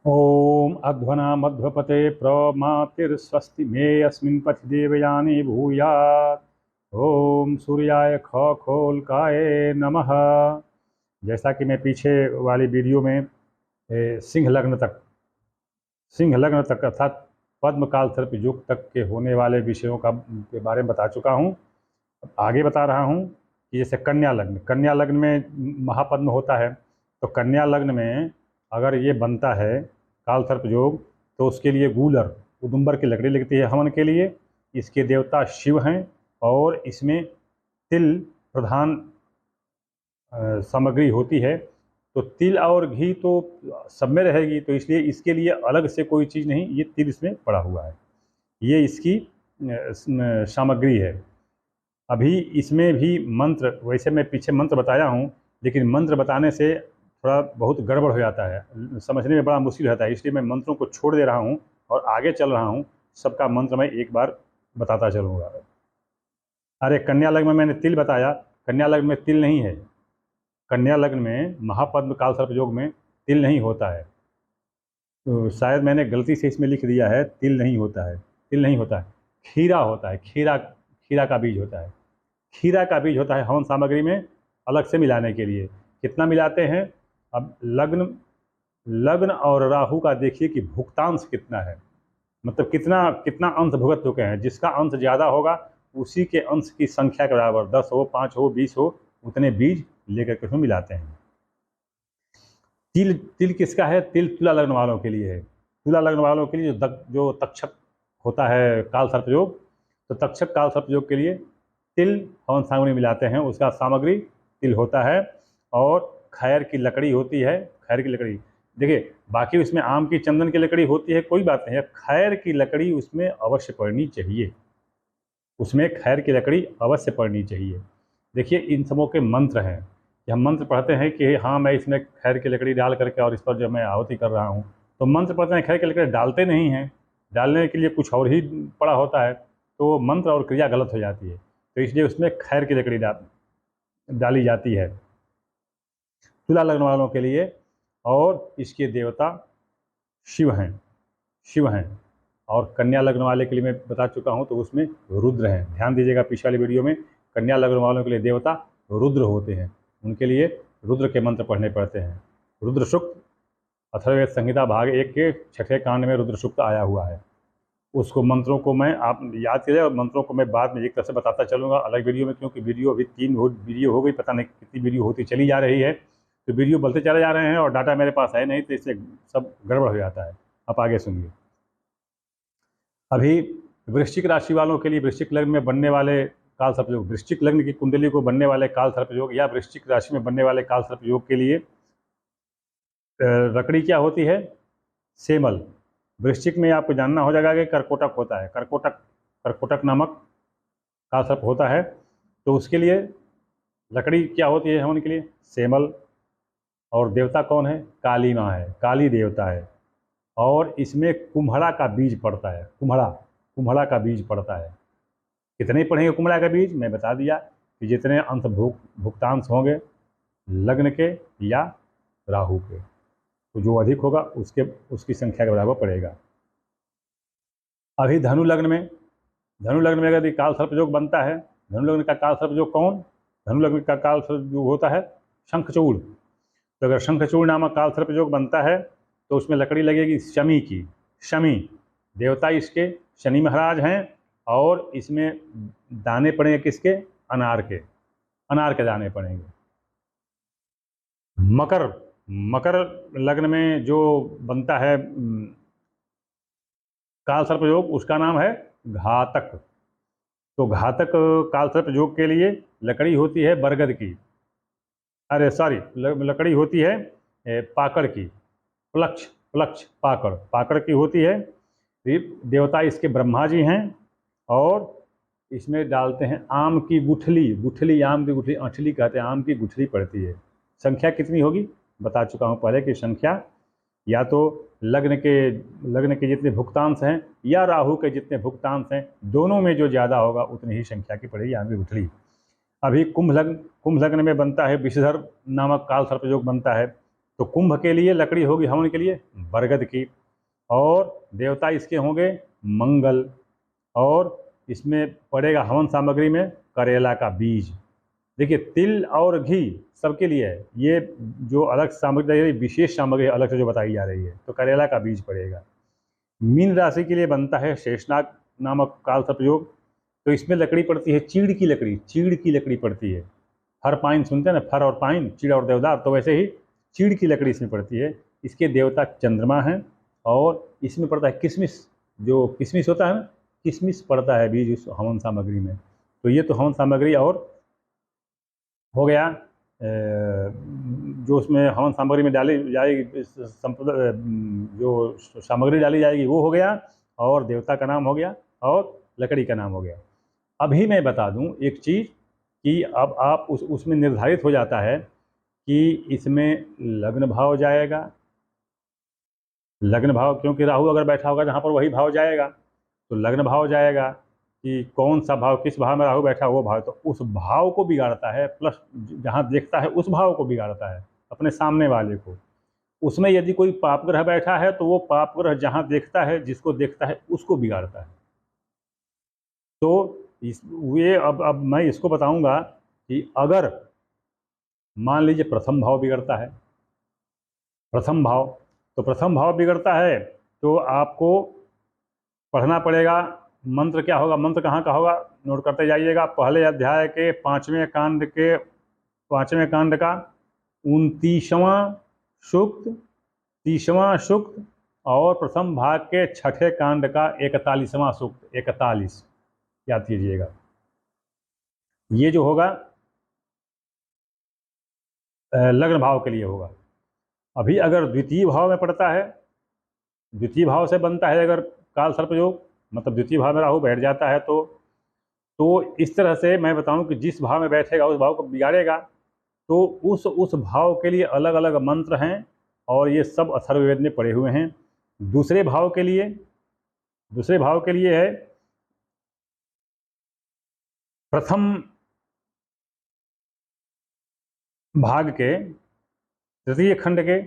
ओम अध्वना मध्वपते प्रमातिर्स्वस्ति मे अस्मिन् पथि देवयानी भूयात्। ओम सूर्याय खगोलकाय नमः। जैसा कि मैं पीछे वाली वीडियो में सिंह लग्न तक अर्थात पद्म काल सर्प युग तक के होने वाले विषयों के बारे में बता चुका हूँ। अब आगे बता रहा हूँ कि जैसे कन्या लग्न में महापद्म होता है। तो कन्या लग्न में अगर ये बनता है काल सर्प योग, तो उसके लिए गूलर उदुम्बर की लकड़ी लगती है हवन के लिए। इसके देवता शिव हैं और इसमें तिल प्रधान सामग्री होती है। तो तिल और घी तो सब में रहेगी, तो इसलिए इसके लिए अलग से कोई चीज़ नहीं, ये तिल इसमें पड़ा हुआ है, ये इसकी सामग्री है। अभी इसमें भी मंत्र, वैसे मैं पीछे मंत्र बताया हूँ, लेकिन मंत्र बताने से थोड़ा बहुत गड़बड़ हो जाता है, समझने में बड़ा मुश्किल होता है, इसलिए मैं मंत्रों को छोड़ दे रहा हूँ और आगे चल रहा हूँ। सबका मंत्र मैं एक बार बताता चलूँगा। अरे कन्या लग्न में मैंने तिल बताया, कन्या लग्न में तिल नहीं है। कन्या लग्न में महापद्म काल सर्प योग में तिल नहीं होता है। तो शायद मैंने गलती से इसमें लिख दिया है तिल नहीं होता है। तिल नहीं होता है, खीरा होता है। खीरा खीरा का बीज होता है। खीरा का बीज होता है हवन सामग्री में अलग से मिलाने के लिए। कितना मिलाते हैं? अब लग्न लग्न और राहु का देखिए कि भुगतांश कितना है, मतलब कितना कितना अंश भुगत चुके हैं। जिसका अंश ज़्यादा होगा उसी के अंश की संख्या के बराबर 10 हो, 5 हो, 20 हो, उतने बीज लेकर के उसमें मिलाते हैं। तिल तिल किसका है? तिल तुला लग्न वालों के लिए है। तुला लग्न वालों के लिए जो तक्षक होता है काल सर्प योग, तो तक्षक काल सर्प योग के लिए तिल हवन सामग्री मिलाते हैं। उसका सामग्री तिल होता है और खैर की लकड़ी होती है। खैर की लकड़ी देखिए, बाकी उसमें आम की चंदन की लकड़ी होती है, कोई बात नहीं है, खैर की लकड़ी उसमें अवश्य पड़नी चाहिए। उसमें खैर की लकड़ी अवश्य पड़नी चाहिए। देखिए इन सबों के मंत्र हैं कि हम मंत्र पढ़ते हैं कि हाँ मैं इसमें खैर की लकड़ी डाल करके और इस पर जो मैं आहुति कर रहा हूँ, तो मंत्र पढ़ते हैं, खैर की लकड़ी डालते नहीं हैं। डालने के लिए कुछ और ही पड़ा होता है, तो मंत्र और क्रिया गलत हो जाती है। तो इसलिए उसमें खैर की लकड़ी डाली जाती है तुला लग्न वालों के लिए। और इसके देवता शिव हैं। शिव हैं। और कन्या लग्न वाले के लिए मैं बता चुका हूँ, तो उसमें रुद्र हैं। ध्यान दीजिएगा, पिछले वाली वीडियो में कन्या लग्न वालों के लिए देवता रुद्र होते हैं, उनके लिए रुद्र के मंत्र पढ़ने पड़ते हैं। रुद्र सूक्त अथर्ववेद संहिता भाग 1 के 6ठे कांड में रुद्र सूक्त आया हुआ है। उसको मंत्रों को मैं आप याद कीजिए, और मंत्रों को मैं बाद में एक तरह से बताता चलूँगा अलग वीडियो में, क्योंकि वीडियो अभी 3 वीडियो हो गई, पता नहीं कितनी वीडियो होती चली जा रही है। तो वीडियो बढ़ते चले जा रहे हैं और डाटा मेरे पास है नहीं, तो इससे सब गड़बड़ हो जाता है। आप आगे सुनिए। अभी वृश्चिक राशि वालों के लिए वृश्चिक लग्न में बनने वाले काल सर्प योग, वृश्चिक लग्न की कुंडली को बनने वाले काल सर्प योग या वृश्चिक राशि में बनने वाले काल सर्प योग के लिए लकड़ी क्या होती है? सेमल। वृश्चिक में आपको जानना हो जाएगा कि कर्कोटक होता है। कर्कोटक नामक काल सर्प होता है, तो उसके लिए लकड़ी क्या होती है हवन के लिए? सेमल। और देवता कौन है? काली माँ है, काली देवता है। और इसमें कुम्हड़ा का बीज पड़ता है। कुम्हड़ा का बीज पड़ता है। कितने पढ़ेंगे कुम्हड़ा का बीज? मैं बता दिया कि जितने अंश भुगतांश होंगे लग्न के या राहु के, तो जो अधिक होगा उसकी संख्या के बराबर पड़ेगा। अभी धनु लग्न में अगर काल सर्प योग बनता है, धनु लग्न का काल सर्प योग कौन? धनु लग्न का काल सर्प योग होता है शंखचूड़। तो अगर शंखचूड़ नामक काल सर्प योग बनता है, तो उसमें लकड़ी लगेगी शमी की। शमी देवता इसके शनि महाराज हैं। और इसमें दाने पड़ेंगे किसके? अनार के दाने पड़ेंगे। मकर लग्न में जो बनता है काल सर्प योग, उसका नाम है घातक। तो घातक काल सर्प योग के लिए लकड़ी होती है बरगद की, अरे सॉरी, लकड़ी होती है पाकड़ की, प्लक्ष पाकड़ की होती है। देवता इसके ब्रह्मा जी हैं। और इसमें डालते हैं आम की गुठली, आम की गुठली, अंठली कहते हैं, आम की गुठली पड़ती है। संख्या कितनी होगी? बता चुका हूँ पहले कि संख्या या तो लग्न के जितने भुगतांश हैं या राहु के जितने भुगतांश हैं, दोनों में जो ज़्यादा होगा उतनी ही संख्या की पड़ेगी आम की गुठली। अभी कुंभ लग्न में बनता है विषधर नामक काल सर्प योग बनता है। तो कुंभ के लिए लकड़ी होगी हवन के लिए बरगद की, और देवता इसके होंगे मंगल, और इसमें पड़ेगा हवन सामग्री में करेला का बीज। देखिए तिल और घी सबके लिए है, ये जो अलग सामग्री विशेष सामग्री अलग से जो बताई जा रही है, तो करेला का बीज पड़ेगा। मीन राशि के लिए बनता है शेषनाग नामक काल सर्पयोग, तो इसमें लकड़ी पड़ती है चीड़ की लकड़ी, चीड़ की लकड़ी पड़ती है। फर पाइन सुनते हैं ना, फर और पाइन, चीड़ और देवदार, तो वैसे ही चीड़ की लकड़ी इसमें पड़ती है। इसके देवता चंद्रमा हैं, और इसमें पड़ता है किशमिश, जो किशमिश होता है ना, किशमिश पड़ता है बीज उस हवन सामग्री में। तो ये तो हवन सामग्री और हो गया जो उसमें हवन सामग्री में डाली जाएगी, जो सामग्री डाली जाएगी वो हो गया, और देवता का नाम हो गया, और लकड़ी का नाम हो गया। अभी मैं बता दूं एक चीज़ कि अब आप उसमें निर्धारित हो जाता है कि इसमें लग्न भाव जाएगा, लग्न भाव, क्योंकि राहु अगर बैठा होगा जहाँ पर वही भाव जाएगा, तो लग्न भाव जाएगा कि कौन सा भाव, किस भाव में राहु बैठा वो भाव, तो उस भाव को बिगाड़ता है, प्लस जहाँ देखता है उस भाव को बिगाड़ता है, अपने सामने वाले को। उसमें यदि कोई पाप ग्रह बैठा है तो वो पाप ग्रह जहाँ देखता है, जिसको देखता है उसको बिगाड़ता है। तो ये अब मैं इसको बताऊंगा कि अगर मान लीजिए प्रथम भाव बिगड़ता है, प्रथम भाव, तो प्रथम भाव बिगड़ता है तो आपको पढ़ना पड़ेगा। मंत्र क्या होगा, मंत्र कहाँ का होगा, नोट करते जाइएगा। पहले अध्याय के 5वें कांड का 29वां सूक्त, 30वां सूक्त, और प्रथम भाग के 6ठे कांड का 41वां सूक्त, 41 याद कीजिएगा। ये जो होगा लग्न भाव के लिए होगा। अभी अगर द्वितीय भाव में पड़ता है, द्वितीय भाव से बनता है अगर काल सर्पयोग, मतलब द्वितीय भाव में राहु बैठ जाता है, तो इस तरह से मैं बताऊं कि जिस भाव में बैठेगा उस भाव को बिगाड़ेगा। तो उस भाव के लिए अलग अलग मंत्र हैं, और ये सब अथर्ववेद में पड़े हुए हैं। दूसरे भाव के लिए है प्रथम भाग के तृतीय खंड के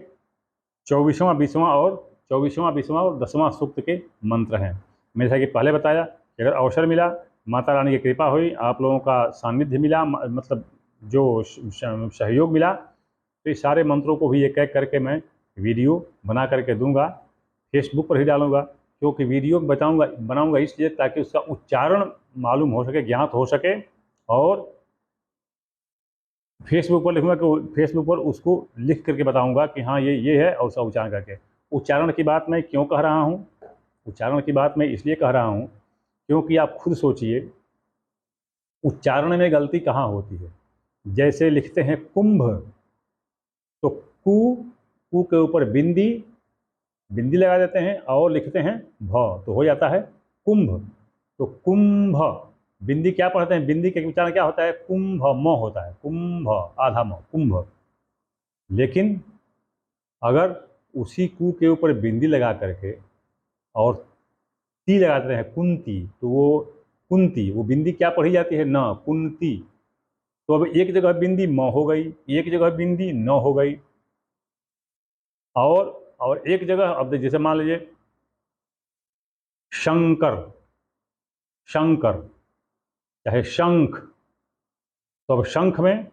24वां 20वां और 10वां सूक्त के मंत्र हैं। मैंने जैसा कि पहले बताया कि अगर अवसर मिला, माता रानी की कृपा हुई, आप लोगों का सानिध्य मिला, मतलब जो सहयोग मिला, तो इस सारे मंत्रों को भी एक एक करके मैं वीडियो बना करके दूंगा, फेसबुक पर ही डालूंगा। क्योंकि वीडियो बनाऊंगा इसलिए ताकि उसका उच्चारण मालूम हो सके, ज्ञात हो सके, और फेसबुक पर लिखूंगा कि फेसबुक पर उसको लिख करके बताऊंगा कि हाँ ये है, और उसका उच्चारण करके। उच्चारण की बात मैं क्यों कह रहा हूँ, उच्चारण की बात मैं इसलिए कह रहा हूँ क्योंकि आप खुद सोचिए उच्चारण में गलती कहाँ होती है। जैसे लिखते हैं कुंभ, तो कू के ऊपर बिंदी लगा देते हैं और लिखते हैं भ, तो हो जाता है कुंभ। तो कुंभ, बिंदी क्या पढ़ते हैं, बिंदी के उच्चारण क्या होता है, कुंभ, म होता है, कुंभ, आधा म, कुंभ। लेकिन अगर उसी कू के ऊपर बिंदी लगा करके और ती लगा देते हैं कुंती, तो वो कुंती, वो बिंदी क्या पढ़ी जाती है, न, कुंती। तो अब एक जगह बिंदी म हो गई, एक जगह बिंदी न हो गई, और एक जगह, अब जैसे मान लीजिए शंकर, चाहे शंख, तो अब शंख में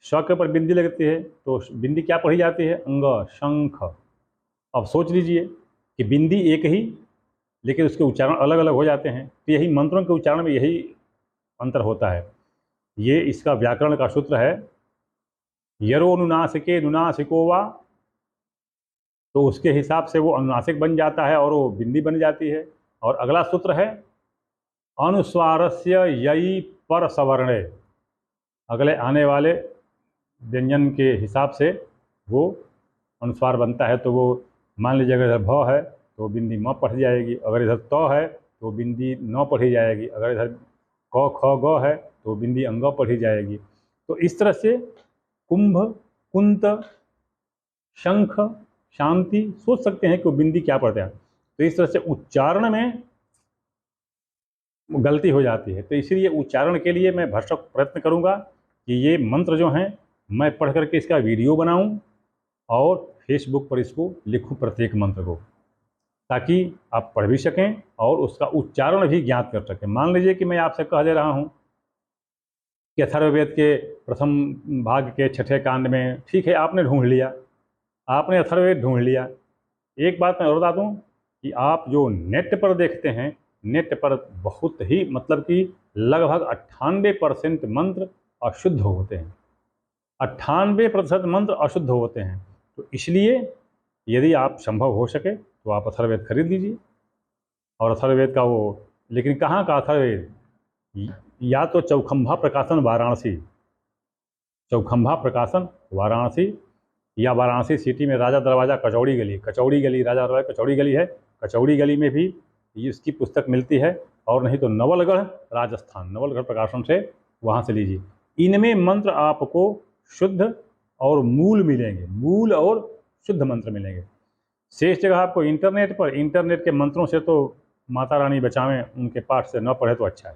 श के ऊपर बिंदी लगती है, तो बिंदी क्या पढ़ी जाती है, अंग, शंख। अब सोच लीजिए कि बिंदी एक ही, लेकिन उसके उच्चारण अलग अलग हो जाते हैं। तो यही मंत्रों के उच्चारण में यही अंतर होता है। ये इसका व्याकरण का सूत्र है, यरो अनुनासिके नुनासिको वा, तो उसके हिसाब से वो अनुनासिक बन जाता है और वो बिंदी बन जाती है। और अगला सूत्र है अनुस्वारस्य यई पर सवर्णे, अगले आने वाले व्यंजन के हिसाब से वो अनुस्वार बनता है। तो वो मान लीजिए अगर इधर भ है तो बिंदी म पढ़ी जाएगी, अगर इधर त है तो बिंदी न पढ़ी जाएगी, अगर इधर क ख ग है तो बिंदी अंग पढ़ी जाएगी। तो इस तरह से कुंभ, कुंत, शंख, शांति, सोच सकते हैं कि वो बिंदी क्या पढ़ते हैं। तो इस तरह से उच्चारण में गलती हो जाती है। तो इसीलिए उच्चारण के लिए मैं भरसक प्रयत्न करूंगा कि ये मंत्र जो हैं मैं पढ़ करके इसका वीडियो बनाऊं और फेसबुक पर इसको लिखूं प्रत्येक मंत्र को, ताकि आप पढ़ भी सकें और उसका उच्चारण भी ज्ञात कर सकें। मान लीजिए कि मैं आपसे कह दे रहा हूँ कि अथर्ववेद के प्रथम भाग के छठे कांड में, ठीक है आपने ढूंढ लिया, आपने अथर्ववेद ढूंढ लिया। एक बात मैं और बता दूँ कि आप जो नेट पर देखते हैं, नेट पर बहुत ही मतलब कि लगभग 98% मंत्र अशुद्ध होते हैं, 98% मंत्र अशुद्ध होते हैं। तो इसलिए यदि आप संभव हो सके तो आप अथर्ववेद खरीद लीजिए। और अथर्ववेद का वो, लेकिन कहाँ का अथर्ववेद? या तो चौखंभा प्रकाशन वाराणसी, चौखंभा प्रकाशन वाराणसी, या वाराणसी सिटी में राजा दरवाज़ा कचौड़ी गली, कचौड़ी गली, राजा दरवाजा कचौड़ी गली है, कचौड़ी गली में भी इसकी पुस्तक मिलती है। और नहीं तो नवलगढ़ राजस्थान, नवलगढ़ प्रकाशन से वहाँ से लीजिए। इनमें मंत्र आपको शुद्ध और मूल मिलेंगे, मूल और शुद्ध मंत्र मिलेंगे। शेष जगह आपको इंटरनेट पर, इंटरनेट के मंत्रों से तो माता रानी बचावें, उनके पाठ से न पढ़े तो अच्छा है।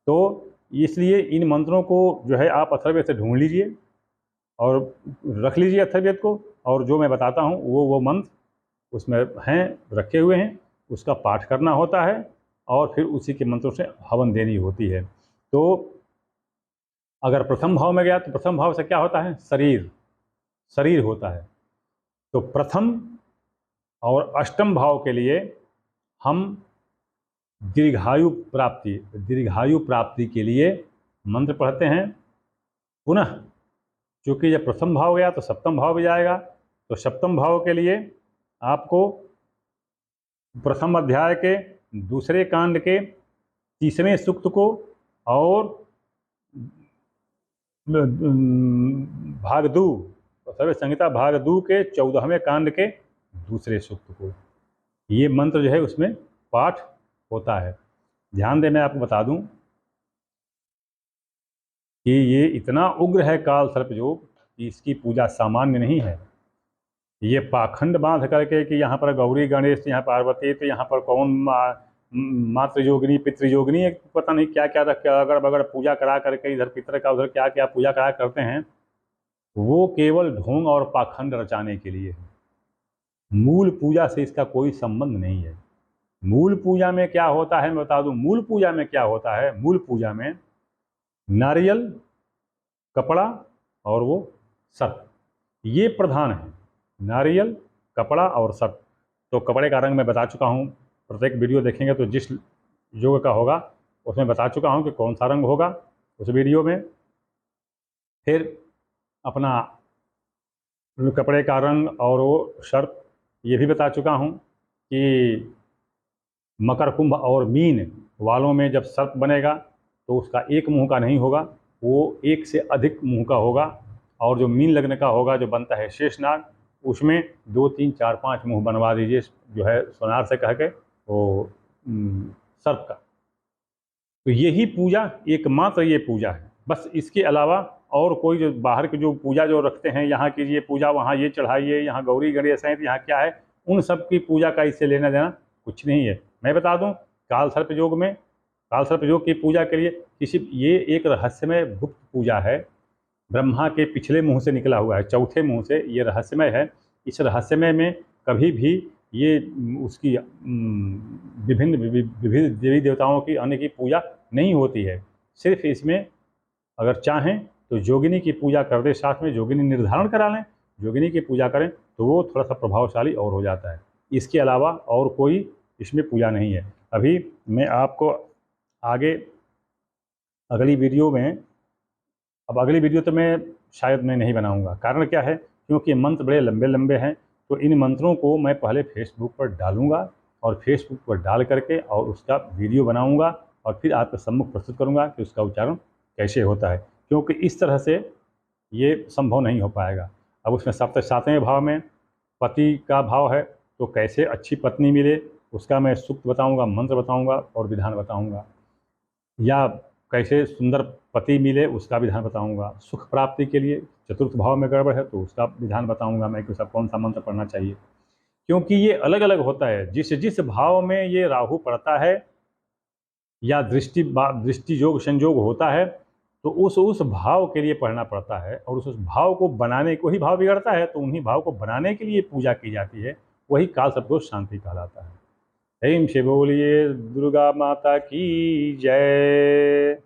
तो इसलिए इन मंत्रों को जो है आप अथर्ववेद से ढूंढ लीजिए और रख लीजिए अथर्ववेद को, और जो मैं बताता हूँ वो मंत्र उसमें हैं, रखे हुए हैं, उसका पाठ करना होता है और फिर उसी के मंत्रों से हवन देनी होती है। तो अगर प्रथम भाव में गया तो प्रथम भाव से क्या होता है? शरीर, शरीर होता है। तो प्रथम और अष्टम भाव के लिए हम दीर्घायु प्राप्ति, दीर्घायु प्राप्ति के लिए मंत्र पढ़ते हैं। पुनः चूँकि जब प्रथम भाव गया तो सप्तम भाव भी जाएगा, तो सप्तम भाव के लिए आपको प्रथम अध्याय के दूसरे कांड के तीसवें सूक्त को और भाग 2, सर्व संहिता भाग 2 के 14वें कांड के दूसरे सूक्त को, ये मंत्र जो है उसमें पाठ होता है। ध्यान दें, मैं आपको बता दूं कि ये इतना उग्र है काल सर्प योग कि इसकी पूजा सामान्य नहीं है। ये पाखंड बांध करके कि यहाँ पर गौरी गणेश, यहाँ पार्वती, तो यहाँ पर कौन मातृ योगिनी पितृ योगिनी, पता नहीं क्या क्या रख के अगर बगड़ पूजा करा करके इधर पितर का उधर क्या क्या पूजा करा करते हैं, वो केवल ढोंग और पाखंड रचाने के लिए है। मूल पूजा से इसका कोई संबंध नहीं है। मूल पूजा में क्या होता है मैं बता दूं। मूल पूजा में क्या होता है? मूल पूजा में नारियल, कपड़ा और वो सर्प, ये प्रधान है। नारियल, कपड़ा और सर्प। तो कपड़े का रंग मैं बता चुका हूँ, प्रत्येक वीडियो देखेंगे तो जिस योग का होगा उसमें बता चुका हूँ कि कौन सा रंग होगा उस वीडियो में। फिर अपना कपड़े का रंग और वो सर्प ये भी बता चुका हूँ कि मकर, कुंभ और मीन वालों में जब सर्प बनेगा तो उसका एक मुंह का नहीं होगा, वो एक से अधिक मुंह का होगा। और जो मीन लग्न का होगा, जो बनता है शेषनाग, उसमें 2, 3, 4, 5 मुंह बनवा दीजिए, जो है सोनार से कह के वो सर्प का। तो यही पूजा, एकमात्र ये पूजा है। बस इसके अलावा और कोई जो बाहर की जो पूजा जो रखते हैं, यहाँ कीजिए पूजा, वहाँ ये चढ़ाइए, यहाँ गौरी गणेश हैं, यहाँ क्या है, उन सब की पूजा का इससे लेना देना कुछ नहीं है। मैं बता दूं, काल सर्प योग में, काल सर्प योग की पूजा के लिए ये एक रहस्यमय गुप्त पूजा है। ब्रह्मा के पिछले मुंह से निकला हुआ है, चौथे मुंह से ये रहस्यमय है। इस रहस्यमय में कभी भी ये उसकी विभिन्न देवी देवताओं की अन्य की पूजा नहीं होती है। सिर्फ इसमें अगर चाहें तो योगिनी की पूजा कर दे, साथ में योगिनी निर्धारण करा लें, योगिनी की पूजा करें तो वो थोड़ा सा प्रभावशाली और हो जाता है। इसके अलावा और कोई इसमें पूजा नहीं है। अभी मैं आपको आगे अगली वीडियो में, अब अगली वीडियो तो मैं शायद मैं नहीं बनाऊंगा। कारण क्या है? क्योंकि मंत्र बड़े लंबे लंबे हैं, तो इन मंत्रों को मैं पहले फेसबुक पर डालूंगा और फेसबुक पर डाल करके और उसका वीडियो बनाऊंगा और फिर आपके सम्मुख प्रस्तुत करूंगा कि उसका उच्चारण कैसे होता है, क्योंकि इस तरह से ये संभव नहीं हो पाएगा। अब उसमें सातवें भाव में पति का भाव है, तो कैसे अच्छी पत्नी मिले उसका मैं सूक्त बताऊंगा, मंत्र बताऊंगा और विधान बताऊंगा। या कैसे सुंदर पति मिले उसका विधान बताऊंगा। सुख प्राप्ति के लिए चतुर्थ भाव में गड़बड़ है तो उसका विधान बताऊंगा मैं कि सब कौन सा मंत्र पढ़ना चाहिए, क्योंकि ये अलग अलग होता है। जिस जिस भाव में ये राहु पड़ता है या दृष्टि योग संयोग होता है, तो उस भाव के लिए पढ़ना पड़ता है, और उस भाव को बनाने को ही भाव बिगड़ता है, तो उन्हीं भाव को बनाने के लिए पूजा की जाती है, वही काल संतोष शांति कहलाता है। हिम से बोलिए दुर्गा माता की जय।